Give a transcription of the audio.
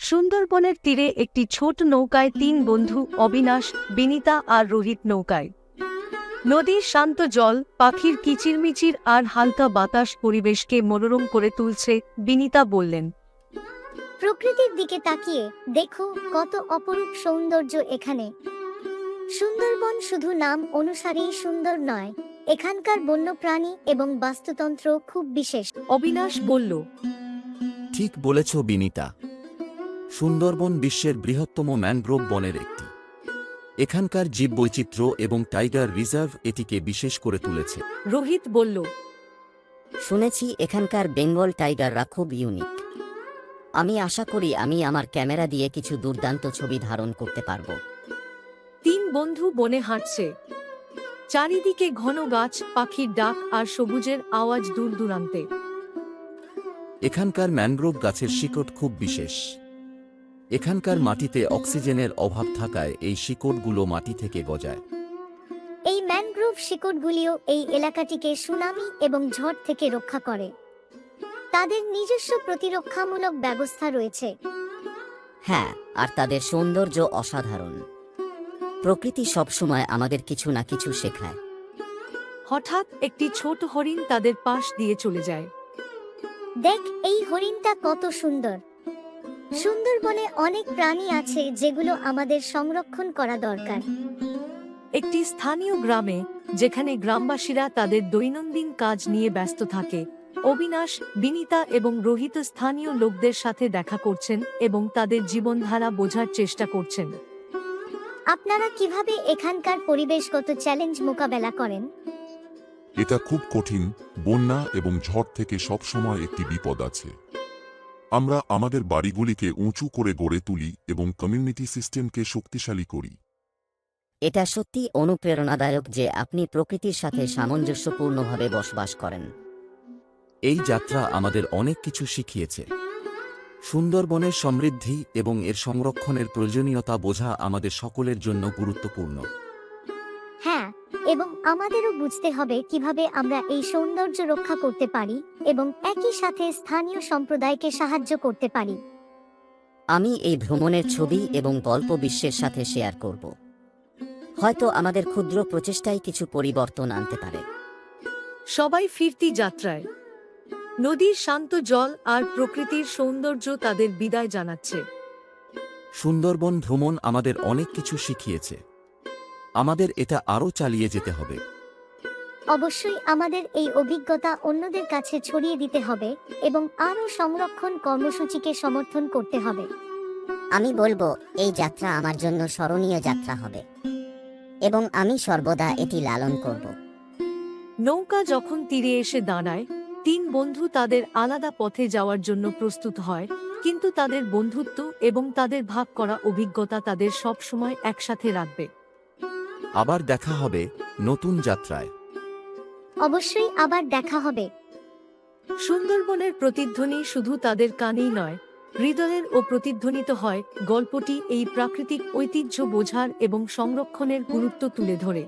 সুন্দরবনের তীরে একটি ছোট নৌকায় তিন বন্ধু অবিনাশ, বিনিতা আর রোহিত নৌকায়। নদীর শান্ত জল, পাখির কিচিরমিচির আর হালকা বাতাস পরিবেশকে মনোরম করে তুলছে। বিনিতা বললেন, প্রকৃতির দিকে তাকিয়ে দেখো কত অপরূপ সৌন্দর্য এখানে। সুন্দরবন শুধু নাম অনুসারেই সুন্দর নয়, এখানকার বন্যপ্রাণী এবং বাস্তুতন্ত্র খুব বিশেষ। অবিনাশ বলল, ঠিক বলেছ বিনিতা। সুন্দরবন বিশ্বের বৃহত্তম ম্যানগ্রোভ বনের একটি। এখানকার জীববৈচিত্র্য এবং টাইগার রিজার্ভ এটিকে বিশেষ করে তুলেছে। রোহিত বলল, শুনেছি এখানকার বেঙ্গল টাইগাররা খুব ইউনিক। আমি আশা করি আমি আমার ক্যামেরা দিয়ে কিছু দুর্দান্ত ছবি ধারণ করতে পারবো। তিন বন্ধু বনে হাঁটছে। চারিদিকে ঘন গাছ, পাখির ডাক আর সবুজের আওয়াজ দূর দূরান্তে। এখানকার ম্যানগ্রোভ গাছের শিকড় খুব বিশেষ। এখানকার মাটিতে অক্সিজেনের অভাব থাকায় এই শিকড়গুলো মাটি থেকে গজায়। এই ম্যানগ্রোভ শিকড়গুলিও এই এলাকাটিকে সুনামি এবং ঝড় থেকে রক্ষা করে। তাদের নিজস্ব প্রতিরক্ষামূলক ব্যবস্থা রয়েছে। হ্যাঁ, আর তাদের সৌন্দর্য অসাধারণ। প্রকৃতি সবসময় আমাদের কিছু না কিছু শেখায়। হঠাৎ একটি ছোট হরিণ তাদের পাশ দিয়ে চলে যায়। দেখ, এই হরিণটা কত সুন্দর। সুন্দরবনে অনেক প্রাণী আছে যেগুলো আমাদের সংরক্ষণ করা দরকার। একটি স্থানীয় গ্রামে, যেখানে গ্রামবাসীরা তাদের দৈনন্দিন কাজ নিয়ে ব্যস্ত থাকে, অবিনাশ, বিনিতা এবং রোহিত স্থানীয় লোকদের সাথে দেখা করছেন এবং তাদের জীবনধারা বোঝার চেষ্টা করছেন। আপনারা কিভাবে এখানকার পরিবেশগত চ্যালেঞ্জ মোকাবেলা করেন? এটা খুব কঠিন। বন্যা এবং ঝড় থেকে সব সময় একটি বিপদ আছে। আমরা আমাদের বাড়িগুলিকে উঁচু করে গড়ে তুলি এবং কমিউনিটি সিস্টেমকে শক্তিশালী করি। এটা সত্যি অনুপ্রেরণাদায়ক যে আপনি প্রকৃতির সাথে সামঞ্জস্যপূর্ণভাবে বসবাস করেন। এই যাত্রা আমাদের অনেক কিছু শিখিয়েছে। সুন্দরবনের সমৃদ্ধি এবং এর সংরক্ষণের প্রয়োজনীয়তা বোঝা আমাদের সকলের জন্য গুরুত্বপূর্ণ। হ্যাঁ, এবং আমাদেরও বুঝতে হবে কিভাবে আমরা এই সৌন্দর্য রক্ষা করতে পারি এবং একই সাথে স্থানীয় সম্প্রদায়কে সাহায্য করতে পারি। আমি এই ভ্রমণের ছবি এবং গল্প বিশ্বের সাথে শেয়ার করব। হয়তো আমাদের ক্ষুদ্র প্রচেষ্টাই কিছু পরিবর্তন আনতে পারে। সবাই ফিরতি যাত্রায়। নদীর শান্ত জল আর প্রকৃতির সৌন্দর্য তাদের বিদায় জানাচ্ছে। সুন্দরবন ভ্রমণ আমাদের অনেক কিছু শিখিয়েছে। আমাদের এটা আরও চালিয়ে যেতে হবে। অবশ্যই আমাদের এই অভিজ্ঞতা অন্যদের কাছে ছড়িয়ে দিতে হবে এবং আরও সংরক্ষণ কর্মসূচিকে সমর্থন করতে হবে। আমি বলবো এই যাত্রা আমার জন্য স্মরণীয় যাত্রা হবে এবং আমি সর্বদা এটি লালন করব। নৌকা যখন তীরে এসে দাঁড়ায়, তিন বন্ধু তাদের আলাদা পথে যাওয়ার জন্য প্রস্তুত হয়, কিন্তু তাদের বন্ধুত্ব এবং তাদের ভাগ করা অভিজ্ঞতা তাদের সব সময় একসাথে রাখবে। আবার দেখা হবে নতুন যাত্রায়। অবশ্যই আবার দেখা হবে। সুন্দরবনের প্রতিধ্বনি শুধু তাদের কানেই নয়, হৃদয়ের প্রতিধ্বনিত হয়। গল্পটি এই প্রাকৃতিক ঐতিহ্য বোঝার এবং সংরক্ষণের গুরুত্ব তুলে ধরে।